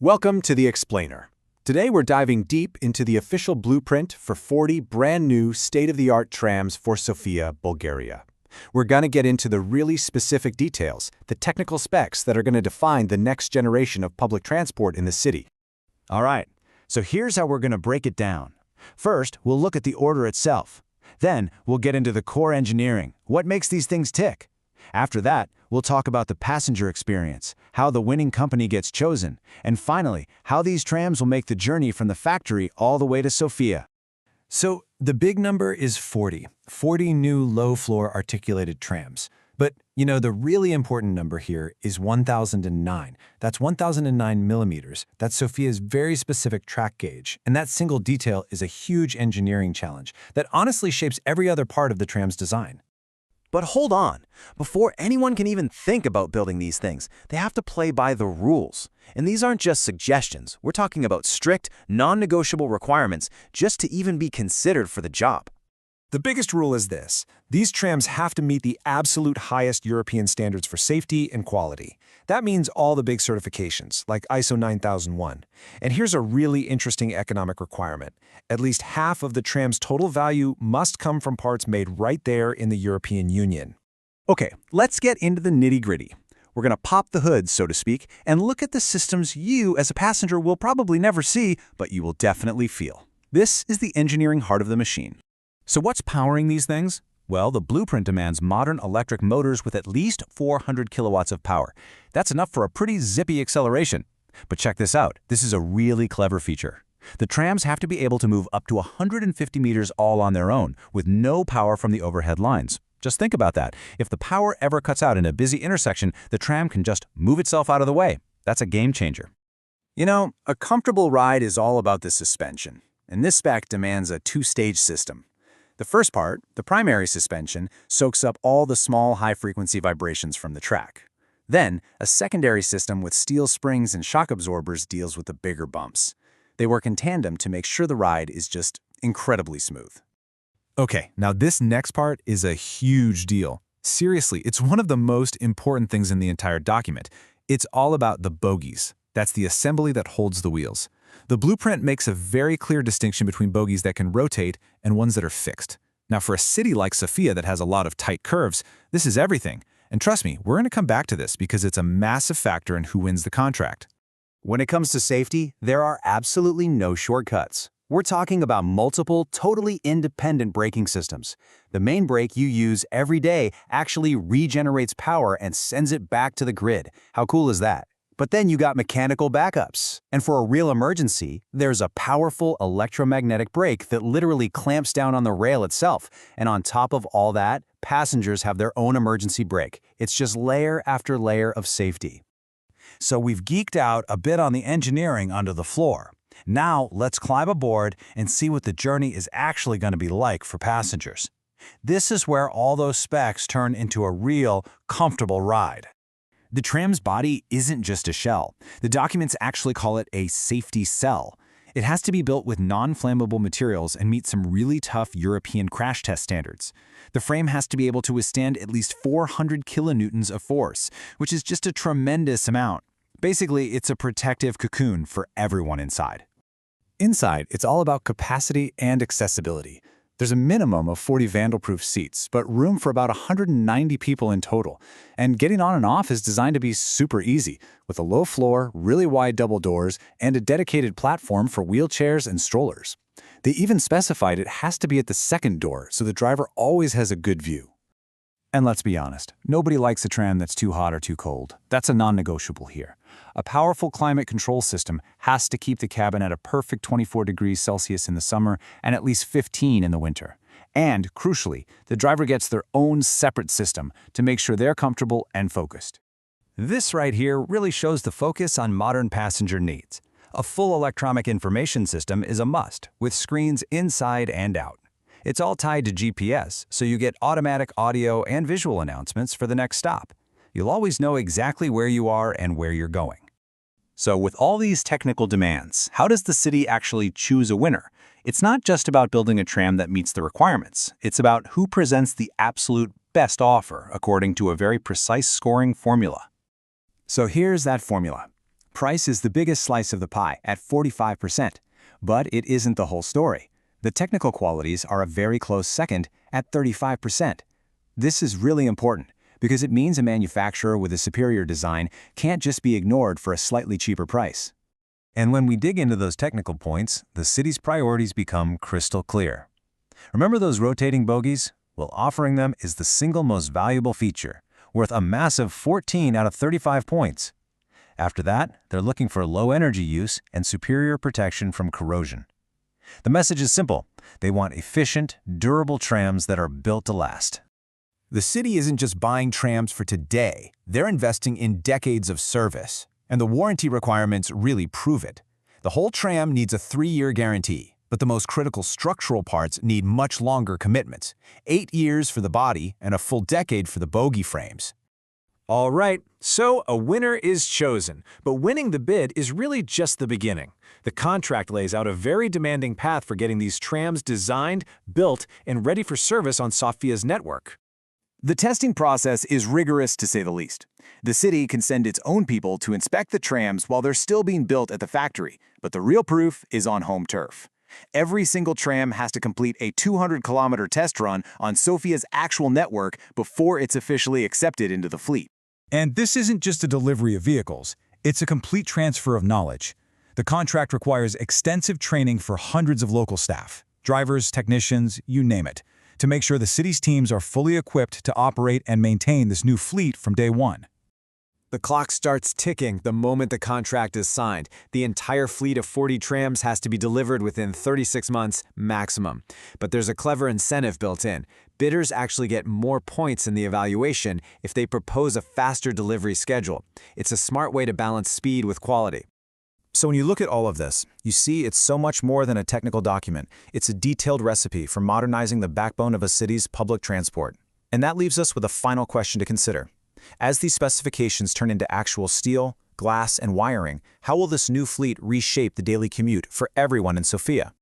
Welcome to The Explainer. Today we're diving deep into the official blueprint for 40 brand new state-of-the-art trams for Sofia, Bulgaria. We're going to get into the really specific details, the technical specs that are going to define the next generation of public transport in the city. All right, so here's how we're going to break it down. First, we'll look at the order itself. Then, we'll get into the core engineering, what makes these things tick. After that, we'll talk about the passenger experience, how the winning company gets chosen, and finally, how these trams will make the journey from the factory all the way to Sofia. So the big number is 40 new low-floor articulated trams. But, the really important number here is 1,009. That's 1,009 millimeters. That's Sofia's very specific track gauge. And that single detail is a huge engineering challenge that honestly shapes every other part of the tram's design. But hold on, before anyone can even think about building these things, they have to play by the rules. And these aren't just suggestions, we're talking about strict, non-negotiable requirements just to even be considered for the job. The biggest rule is this: these trams have to meet the absolute highest European standards for safety and quality. That means all the big certifications, like ISO 9001. And here's a really interesting economic requirement. At least half of the tram's total value must come from parts made right there in the European Union. Okay, let's get into the nitty-gritty. We're going to pop the hood, so to speak, and look at the systems you, as a passenger, will probably never see, but you will definitely feel. This is the engineering heart of the machine. So what's powering these things? Well, the blueprint demands modern electric motors with at least 400 kilowatts of power. That's enough for a pretty zippy acceleration. But check this out. This is a really clever feature. The trams have to be able to move up to 150 meters all on their own, with no power from the overhead lines. Just think about that. If the power ever cuts out in a busy intersection, the tram can just move itself out of the way. That's a game changer. A comfortable ride is all about the suspension, and this spec demands a two-stage system. The first part, the primary suspension, soaks up all the small high-frequency vibrations from the track. Then, a secondary system with steel springs and shock absorbers deals with the bigger bumps. They work in tandem to make sure the ride is just incredibly smooth. Okay, now this next part is a huge deal. Seriously, it's one of the most important things in the entire document. It's all about the bogies. That's the assembly that holds the wheels. The blueprint makes a very clear distinction between bogies that can rotate and ones that are fixed. Now, for a city like Sofia that has a lot of tight curves, this is everything. And trust me, we're going to come back to this because it's a massive factor in who wins the contract. When it comes to safety, there are absolutely no shortcuts. We're talking about multiple, totally independent braking systems. The main brake you use every day actually regenerates power and sends it back to the grid. How cool is that? But then you got mechanical backups. And for a real emergency, there's a powerful electromagnetic brake that literally clamps down on the rail itself. And on top of all that, passengers have their own emergency brake. It's just layer after layer of safety. So we've geeked out a bit on the engineering under the floor. Now let's climb aboard and see what the journey is actually going to be like for passengers. This is where all those specs turn into a real, comfortable ride. The tram's body isn't just a shell. The documents actually call it a safety cell. It has to be built with non-flammable materials and meet some really tough European crash test standards. The frame has to be able to withstand at least 400 kilonewtons of force, which is just a tremendous amount. Basically, it's a protective cocoon for everyone inside. Inside, it's all about capacity and accessibility. There's a minimum of 40 vandal-proof seats, but room for about 190 people in total. And getting on and off is designed to be super easy, with a low floor, really wide double doors, and a dedicated platform for wheelchairs and strollers. They even specified it has to be at the second door, so the driver always has a good view. And let's be honest, nobody likes a tram that's too hot or too cold. That's a non-negotiable here. A powerful climate control system has to keep the cabin at a perfect 24 degrees Celsius in the summer and at least 15 in the winter. And, crucially, the driver gets their own separate system to make sure they're comfortable and focused. This right here really shows the focus on modern passenger needs. A full electronic information system is a must, with screens inside and out. It's all tied to GPS, so you get automatic audio and visual announcements for the next stop. You'll always know exactly where you are and where you're going. So with all these technical demands, how does the city actually choose a winner? It's not just about building a tram that meets the requirements. It's about who presents the absolute best offer according to a very precise scoring formula. So here's that formula. Price is the biggest slice of the pie at 45%. But it isn't the whole story. The technical qualities are a very close second at 35%. This is really important because it means a manufacturer with a superior design can't just be ignored for a slightly cheaper price. And when we dig into those technical points, the city's priorities become crystal clear. Remember those rotating bogies? Well, offering them is the single most valuable feature, worth a massive 14 out of 35 points. After that, they're looking for low energy use and superior protection from corrosion. The message is simple. They want efficient, durable trams that are built to last. The city isn't just buying trams for today, they're investing in decades of service. And the warranty requirements really prove it. The whole tram needs a 3-year guarantee, but the most critical structural parts need much longer commitments. 8 years for the body and a full decade for the bogie frames. All right, so a winner is chosen, but winning the bid is really just the beginning. The contract lays out a very demanding path for getting these trams designed, built, and ready for service on Sofia's network. The testing process is rigorous to say the least. The city can send its own people to inspect the trams while they're still being built at the factory, but the real proof is on home turf. Every single tram has to complete a 200-kilometer test run on Sofia's actual network before it's officially accepted into the fleet. And this isn't just a delivery of vehicles, it's a complete transfer of knowledge. The contract requires extensive training for hundreds of local staff, drivers, technicians, you name it, to make sure the city's teams are fully equipped to operate and maintain this new fleet from day one. The clock starts ticking the moment the contract is signed. The entire fleet of 40 trams has to be delivered within 36 months maximum. But there's a clever incentive built in. Bidders actually get more points in the evaluation if they propose a faster delivery schedule. It's a smart way to balance speed with quality. So when you look at all of this, you see it's so much more than a technical document. It's a detailed recipe for modernizing the backbone of a city's public transport. And that leaves us with a final question to consider. As these specifications turn into actual steel, glass, and wiring, how will this new fleet reshape the daily commute for everyone in Sofia?